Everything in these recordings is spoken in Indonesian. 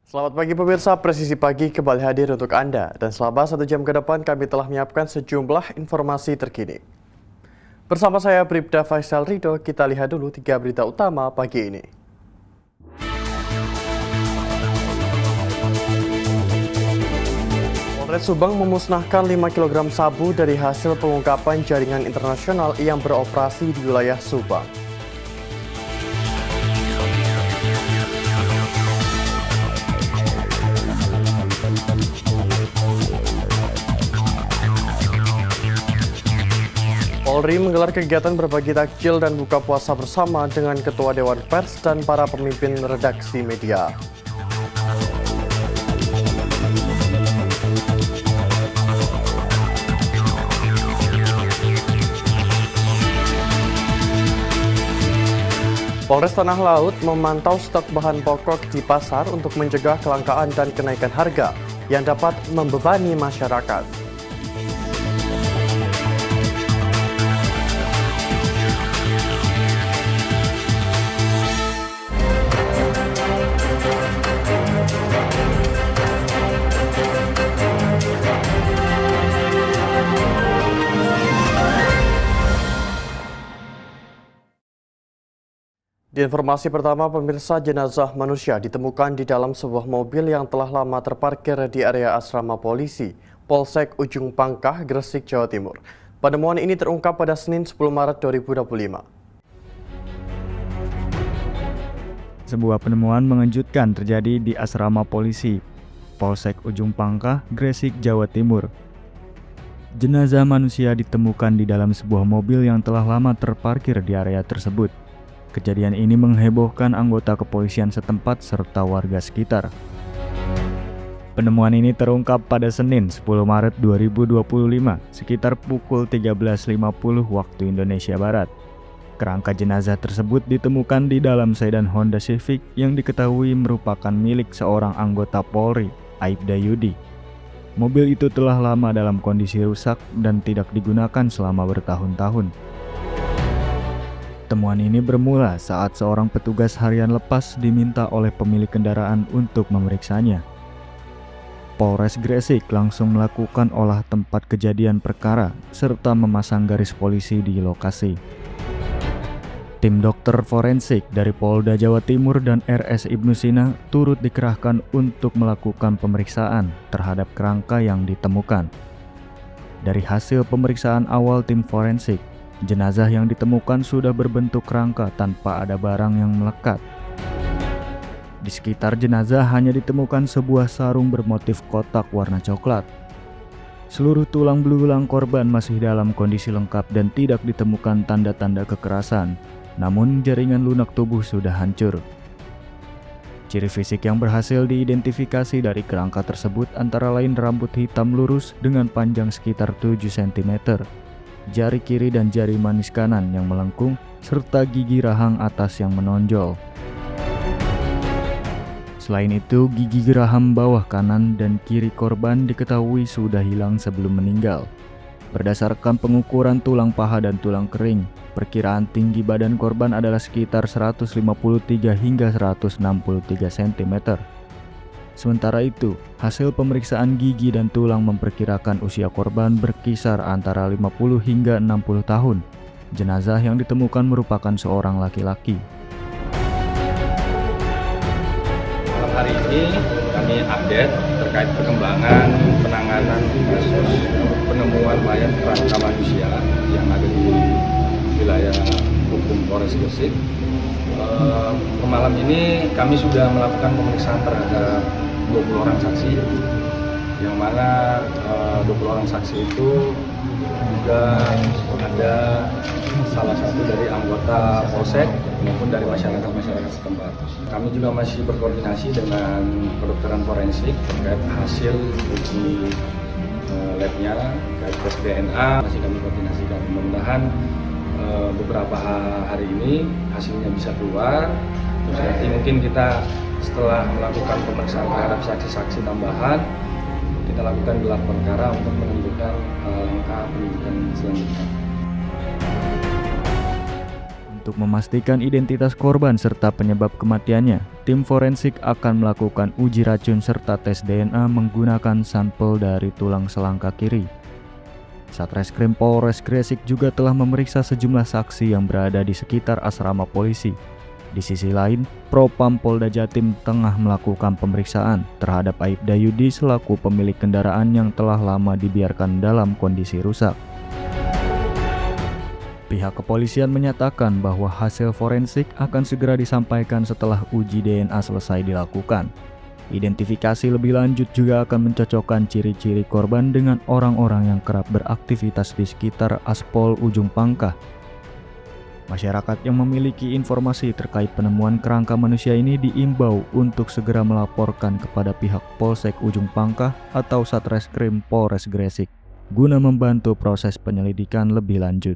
Selamat pagi pemirsa, Presisi Pagi kembali hadir untuk Anda. Dan selama 1 jam ke depan kami telah menyiapkan sejumlah informasi terkini. Bersama saya Bribda Faisal Rido, kita lihat dulu 3 berita utama pagi ini. Polres Subang memusnahkan 5 kg sabu dari hasil pengungkapan jaringan internasional yang beroperasi di wilayah Subang. Polri menggelar kegiatan berbagi takjil dan buka puasa bersama dengan Ketua Dewan Pers dan para pemimpin redaksi media. Polres Tanah Laut memantau stok bahan pokok di pasar untuk mencegah kelangkaan dan kenaikan harga yang dapat membebani masyarakat. Di informasi pertama, pemirsa, jenazah manusia ditemukan di dalam sebuah mobil yang telah lama terparkir di area asrama polisi, Polsek Ujung Pangkah, Gresik, Jawa Timur. Penemuan ini terungkap pada Senin 10 Maret 2025. Sebuah penemuan mengejutkan terjadi di asrama polisi, Polsek Ujung Pangkah, Gresik, Jawa Timur. Jenazah manusia ditemukan di dalam sebuah mobil yang telah lama terparkir di area tersebut. Kejadian ini menghebohkan anggota kepolisian setempat serta warga sekitar. Penemuan ini terungkap pada Senin 10 Maret 2025 sekitar pukul 13.50 waktu Indonesia Barat. Kerangka jenazah tersebut ditemukan di dalam sedan Honda Civic yang diketahui merupakan milik seorang anggota Polri, Aibda Yudi. Mobil itu telah lama dalam kondisi rusak dan tidak digunakan selama bertahun-tahun. Temuan ini bermula saat seorang petugas harian lepas diminta oleh pemilik kendaraan untuk memeriksanya. Polres Gresik langsung melakukan olah tempat kejadian perkara serta memasang garis polisi di lokasi. Tim dokter forensik dari Polda Jawa Timur dan RS Ibnu Sina turut dikerahkan untuk melakukan pemeriksaan terhadap kerangka yang ditemukan. Dari hasil pemeriksaan awal tim forensik, jenazah yang ditemukan sudah berbentuk kerangka tanpa ada barang yang melekat. Di sekitar jenazah hanya ditemukan sebuah sarung bermotif kotak warna coklat. Seluruh tulang belulang korban masih dalam kondisi lengkap dan tidak ditemukan tanda-tanda kekerasan, namun jaringan lunak tubuh sudah hancur. Ciri fisik yang berhasil diidentifikasi dari kerangka tersebut antara lain rambut hitam lurus dengan panjang sekitar 7 cm. Jari kiri dan jari manis kanan yang melengkung, serta gigi rahang atas yang menonjol. Selain itu, gigi geraham bawah kanan dan kiri korban diketahui sudah hilang sebelum meninggal. Berdasarkan pengukuran tulang paha dan tulang kering, perkiraan tinggi badan korban adalah sekitar 153 hingga 163 cm. Sementara itu, hasil pemeriksaan gigi dan tulang memperkirakan usia korban berkisar antara 50 hingga 60 tahun. Jenazah yang ditemukan merupakan seorang laki-laki. Malam hari ini kami update terkait perkembangan penanganan kasus penemuan mayat kerangka manusia yang ada di wilayah hukum Polres Gresik. Malam ini kami sudah melakukan pemeriksaan terhadap 20 orang saksi, yang mana 20 orang saksi itu juga ada salah satu dari anggota Polsek maupun dari masyarakat setempat. Kami juga masih berkoordinasi dengan kedokteran forensik terkait hasil uji labnya, terkait tes DNA masih kami koordinasikan. Mudah-mudahan beberapa hari ini hasilnya bisa keluar. Terus nanti mungkin kita setelah melakukan pemeriksaan terhadap saksi-saksi tambahan, kita lakukan gelar perkara untuk menentukan langkah penyidikan selanjutnya. Untuk memastikan identitas korban serta penyebab kematiannya, tim forensik akan melakukan uji racun serta tes DNA menggunakan sampel dari tulang selangka kiri. Satreskrim Polres Gresik juga telah memeriksa sejumlah saksi yang berada di sekitar asrama polisi. Di sisi lain, Propam Polda Jatim tengah melakukan pemeriksaan terhadap Aibda Yudi selaku pemilik kendaraan yang telah lama dibiarkan dalam kondisi rusak. Pihak kepolisian menyatakan bahwa hasil forensik akan segera disampaikan setelah uji DNA selesai dilakukan. Identifikasi lebih lanjut juga akan mencocokkan ciri-ciri korban dengan orang-orang yang kerap beraktivitas di sekitar Aspol Ujung Pangkah. Masyarakat yang memiliki informasi terkait penemuan kerangka manusia ini diimbau untuk segera melaporkan kepada pihak Polsek Ujung Pangkah atau Satreskrim Polres Gresik guna membantu proses penyelidikan lebih lanjut.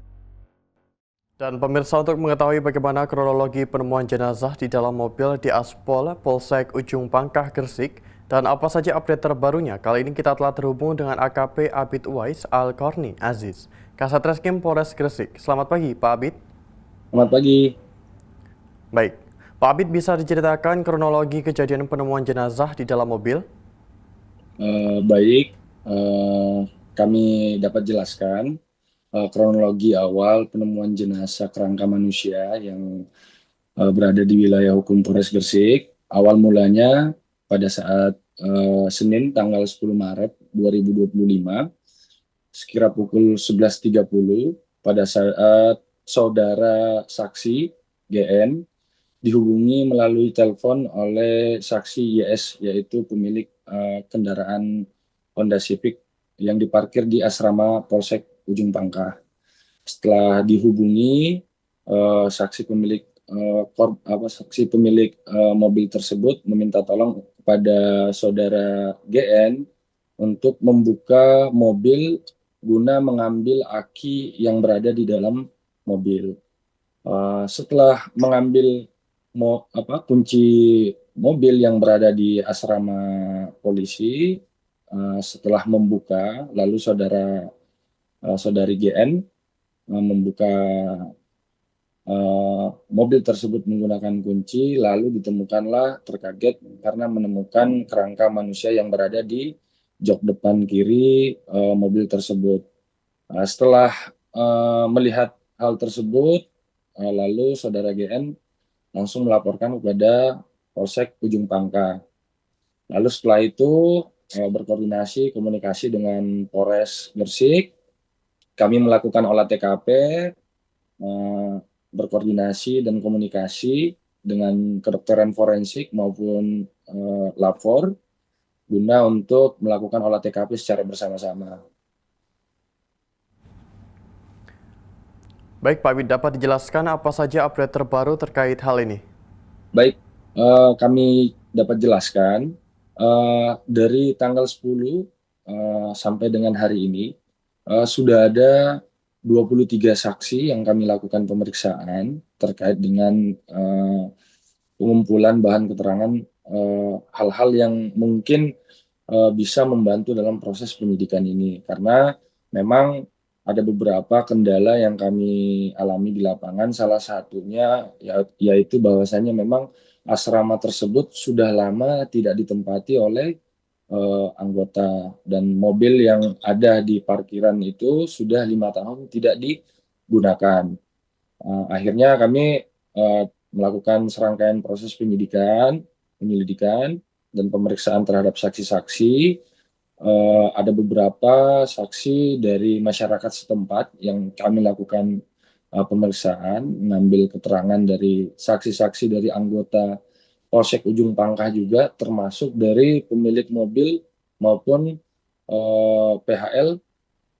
Dan pemirsa, untuk mengetahui bagaimana kronologi penemuan jenazah di dalam mobil di Aspol Polsek Ujung Pangkah Gresik dan apa saja update terbarunya, kali ini kita telah terhubung dengan AKP Abid Uwais Al-Korni Aziz, Kasatreskim Polres Gresik. Selamat pagi, Pak Abid. Selamat pagi. Baik, Pak Abid, bisa diceritakan kronologi kejadian penemuan jenazah di dalam mobil? Baik, kami dapat jelaskan kronologi awal penemuan jenazah kerangka manusia yang berada di wilayah hukum Polres Gresik. Awal mulanya pada saat Senin tanggal 10 Maret 2025, sekira pukul 11.30 pada saat saudara saksi GN dihubungi melalui telepon oleh saksi YS, yaitu pemilik kendaraan Honda Civic yang diparkir di asrama Polsek Ujung Pangkah. Setelah dihubungi, saksi pemilik mobil tersebut meminta tolong kepada saudara GN untuk membuka mobil guna mengambil aki yang berada di dalam mobil. Setelah mengambil kunci mobil yang berada di asrama polisi, setelah membuka, lalu saudari GN membuka mobil tersebut menggunakan kunci, lalu ditemukanlah terkaget karena menemukan kerangka manusia yang berada di jok depan kiri mobil tersebut. Setelah melihat hal tersebut, lalu saudara GN langsung melaporkan kepada Polsek Ujung Pangkah. Lalu setelah itu berkoordinasi komunikasi dengan Polres Gresik, kami melakukan olah TKP, berkoordinasi dan komunikasi dengan kedokteran forensik maupun lapor guna untuk melakukan olah TKP secara bersama-sama. Baik, Pak Abid, dapat dijelaskan apa saja update terbaru terkait hal ini? Baik, kami dapat jelaskan dari tanggal 10 sampai dengan hari ini sudah ada 23 saksi yang kami lakukan pemeriksaan terkait dengan pengumpulan bahan keterangan hal-hal yang mungkin bisa membantu dalam proses penyidikan ini, karena memang ada beberapa kendala yang kami alami di lapangan. Salah satunya yaitu bahwasanya memang asrama tersebut sudah lama tidak ditempati oleh anggota, dan mobil yang ada di parkiran itu sudah 5 tahun tidak digunakan. Akhirnya kami melakukan serangkaian proses penyelidikan dan pemeriksaan terhadap saksi-saksi. Ada beberapa saksi dari masyarakat setempat yang kami lakukan pemeriksaan, mengambil keterangan dari saksi-saksi dari anggota Polsek Ujung Pangkah juga, termasuk dari pemilik mobil maupun PHL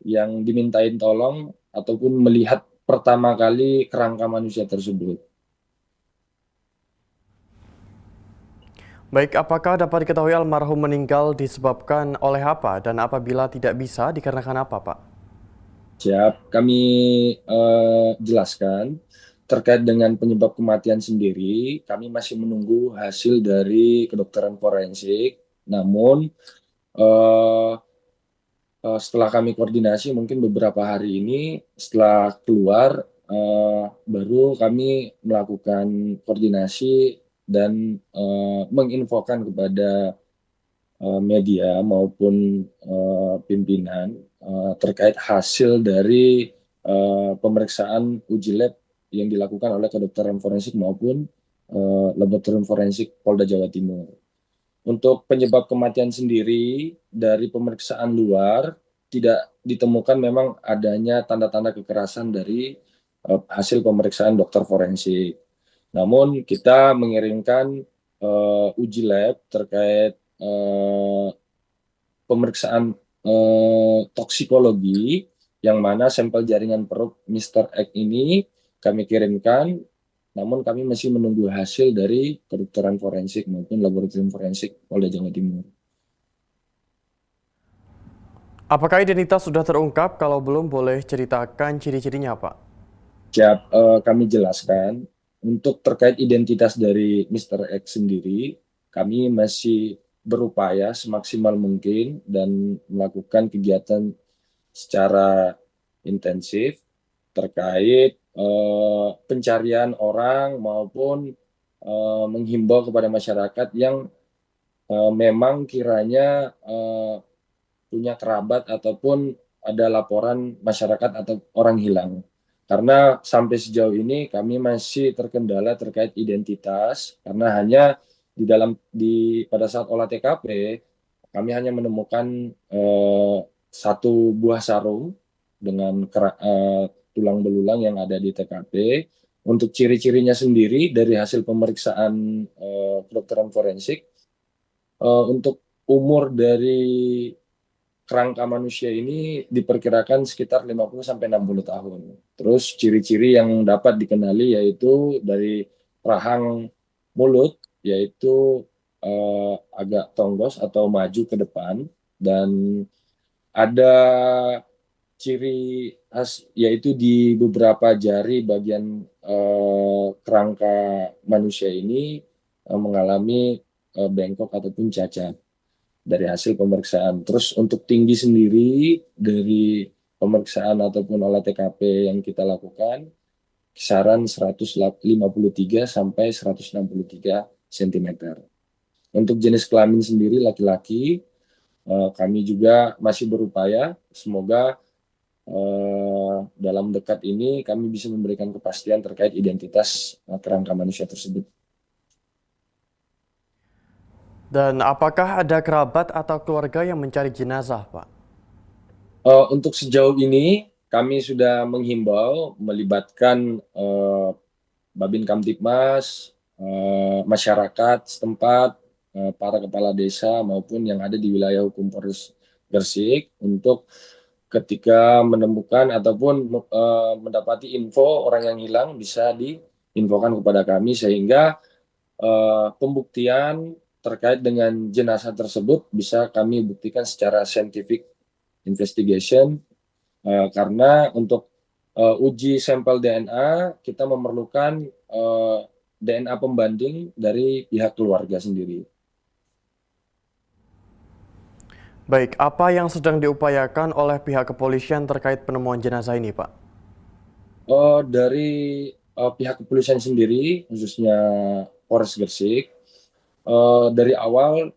yang dimintain tolong ataupun melihat pertama kali kerangka manusia tersebut. Baik, apakah dapat diketahui almarhum meninggal disebabkan oleh apa dan apabila tidak bisa dikarenakan apa, Pak? Siap, kami jelaskan. Terkait dengan penyebab kematian sendiri, kami masih menunggu hasil dari kedokteran forensik. Namun setelah kami koordinasi, mungkin beberapa hari ini setelah keluar, baru kami melakukan koordinasi dan menginfokan kepada media maupun pimpinan terkait hasil dari pemeriksaan uji lab yang dilakukan oleh kedokteran forensik maupun laboratorium forensik Polda Jawa Timur. Untuk penyebab kematian sendiri dari pemeriksaan luar tidak ditemukan memang adanya tanda-tanda kekerasan dari hasil pemeriksaan dokter forensik. Namun kita mengirimkan uji lab terkait pemeriksaan toksikologi yang mana sampel jaringan perut Mr. X ini kami kirimkan, namun kami masih menunggu hasil dari kedokteran forensik maupun laboratorium forensik Polda Jawa Timur. Apakah identitas sudah terungkap? Kalau belum, boleh ceritakan ciri-cirinya, Pak? Siap, kami jelaskan. Untuk terkait identitas dari Mr. X sendiri, kami masih berupaya semaksimal mungkin dan melakukan kegiatan secara intensif terkait pencarian orang maupun menghimbau kepada masyarakat yang memang kiranya punya kerabat ataupun ada laporan masyarakat atau orang hilang. Karena sampai sejauh ini kami masih terkendala terkait identitas karena hanya pada saat olah TKP kami hanya menemukan satu buah sarung dengan tulang belulang yang ada di TKP. Untuk ciri-cirinya sendiri dari hasil pemeriksaan kedokteran forensik, untuk umur dari kerangka manusia ini diperkirakan sekitar 50-60 tahun. Terus ciri-ciri yang dapat dikenali yaitu dari rahang mulut, yaitu agak tonggos atau maju ke depan, dan ada ciri khas yaitu di beberapa jari bagian kerangka manusia ini mengalami bengkok ataupun cacat dari hasil pemeriksaan. Terus untuk tinggi sendiri dari pemeriksaan ataupun olah TKP yang kita lakukan kisaran 153 sampai 163 cm. Untuk jenis kelamin sendiri laki-laki, kami juga masih berupaya semoga dalam dekat ini kami bisa memberikan kepastian terkait identitas kerangka manusia tersebut. Dan apakah ada kerabat atau keluarga yang mencari jenazah, Pak? Untuk sejauh ini kami sudah menghimbau melibatkan Babin Kamtibmas, masyarakat setempat, para kepala desa maupun yang ada di wilayah hukum Polres Gresik untuk ketika menemukan ataupun mendapati info orang yang hilang bisa diinfokan kepada kami sehingga pembuktian terkait dengan jenazah tersebut bisa kami buktikan secara scientific investigation, karena untuk uji sampel DNA kita memerlukan DNA pembanding dari pihak keluarga sendiri. Baik, apa yang sedang diupayakan oleh pihak kepolisian terkait penemuan jenazah ini, Pak? Dari pihak kepolisian sendiri, khususnya Polres Gresik, dari awal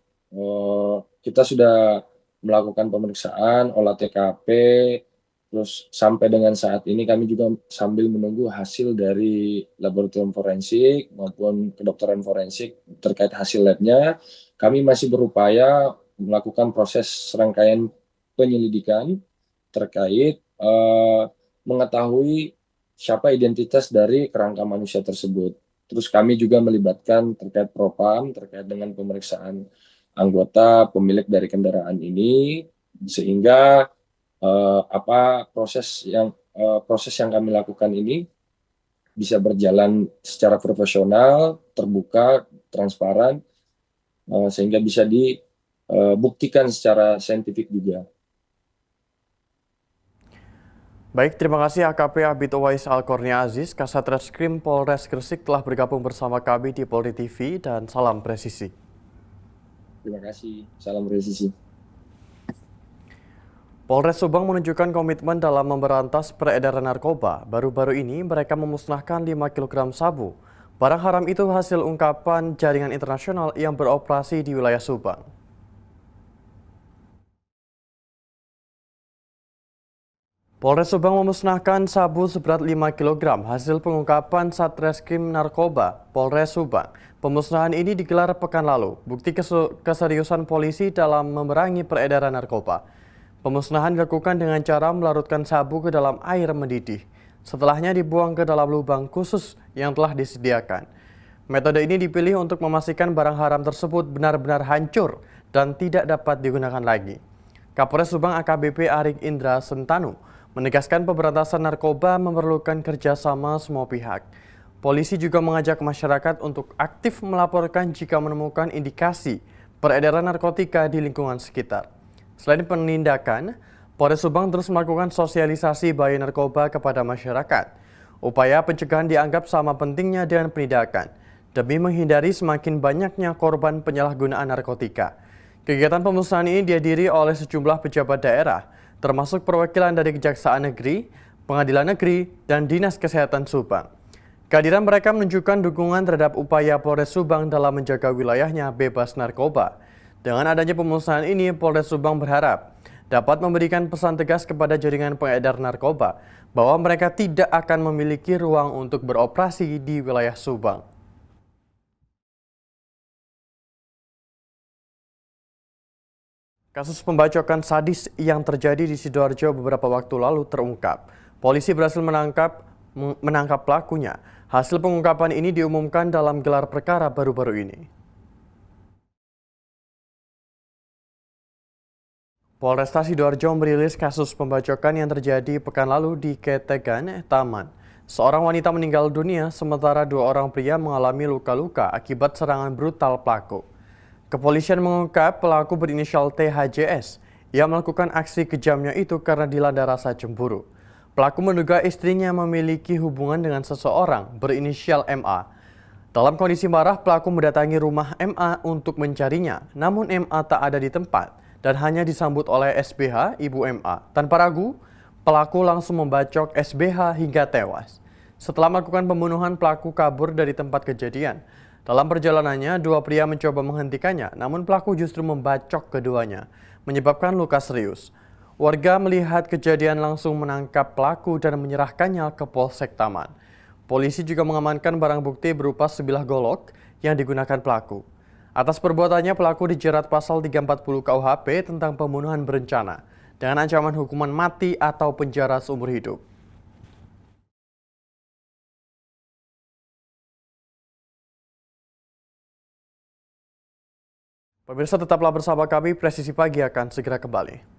kita sudah melakukan pemeriksaan, olah TKP, terus sampai dengan saat ini kami juga sambil menunggu hasil dari laboratorium forensik maupun kedokteran forensik terkait hasil labnya. Kami masih berupaya melakukan proses serangkaian penyelidikan terkait mengetahui siapa identitas dari kerangka manusia tersebut. Terus kami juga melibatkan terkait propam terkait dengan pemeriksaan anggota pemilik dari kendaraan ini sehingga proses yang kami lakukan ini bisa berjalan secara profesional, terbuka, transparan, sehingga bisa dibuktikan secara saintifik juga. Baik, terima kasih AKP Abid Uwais Al-Kurnia Aziz, Kasat Reskrim Polres Gresik telah bergabung bersama kami di Polri TV dan salam presisi. Terima kasih, salam presisi. Polres Subang menunjukkan komitmen dalam memberantas peredaran narkoba. Baru-baru ini mereka memusnahkan 5 kg sabu. Barang haram itu hasil ungkapan jaringan internasional yang beroperasi di wilayah Subang. Polres Subang memusnahkan sabu seberat 5 kg hasil pengungkapan Satreskrim Narkoba Polres Subang. Pemusnahan ini digelar pekan lalu, bukti keseriusan polisi dalam memerangi peredaran narkoba. Pemusnahan dilakukan dengan cara melarutkan sabu ke dalam air mendidih. Setelahnya dibuang ke dalam lubang khusus yang telah disediakan. Metode ini dipilih untuk memastikan barang haram tersebut benar-benar hancur dan tidak dapat digunakan lagi. Kapolres Subang AKBP Arik Indra Sentanu menegaskan pemberantasan narkoba memerlukan kerjasama semua pihak. Polisi juga mengajak masyarakat untuk aktif melaporkan jika menemukan indikasi peredaran narkotika di lingkungan sekitar. Selain penindakan, Polres Subang terus melakukan sosialisasi bahaya narkoba kepada masyarakat. Upaya pencegahan dianggap sama pentingnya dengan penindakan, demi menghindari semakin banyaknya korban penyalahgunaan narkotika. Kegiatan pemusnahan ini dihadiri oleh sejumlah pejabat daerah, termasuk perwakilan dari Kejaksaan Negeri, Pengadilan Negeri, dan Dinas Kesehatan Subang. Kehadiran mereka menunjukkan dukungan terhadap upaya Polres Subang dalam menjaga wilayahnya bebas narkoba. Dengan adanya pemusnahan ini, Polres Subang berharap dapat memberikan pesan tegas kepada jaringan pengedar narkoba bahwa mereka tidak akan memiliki ruang untuk beroperasi di wilayah Subang. Kasus pembacokan sadis yang terjadi di Sidoarjo beberapa waktu lalu terungkap. Polisi berhasil menangkap pelakunya. Hasil pengungkapan ini diumumkan dalam gelar perkara baru-baru ini. Polresta Sidoarjo merilis kasus pembacokan yang terjadi pekan lalu di Ketegan, Taman. Seorang wanita meninggal dunia, sementara 2 orang pria mengalami luka-luka akibat serangan brutal pelaku. Kepolisian mengungkap pelaku berinisial THJS. Ia melakukan aksi kejamnya itu karena dilanda rasa cemburu. Pelaku menduga istrinya memiliki hubungan dengan seseorang berinisial MA. Dalam kondisi marah, pelaku mendatangi rumah MA untuk mencarinya. Namun MA tak ada di tempat dan hanya disambut oleh SBH, ibu MA. Tanpa ragu, pelaku langsung membacok SBH hingga tewas. Setelah melakukan pembunuhan, pelaku kabur dari tempat kejadian. Dalam perjalanannya, 2 pria mencoba menghentikannya, namun pelaku justru membacok keduanya, menyebabkan luka serius. Warga melihat kejadian langsung menangkap pelaku dan menyerahkannya ke Polsek Taman. Polisi juga mengamankan barang bukti berupa sebilah golok yang digunakan pelaku. Atas perbuatannya, pelaku dijerat pasal 340 KUHP tentang pembunuhan berencana dengan ancaman hukuman mati atau penjara seumur hidup. Pemirsa, tetaplah bersama kami, Presisi Pagi akan segera kembali.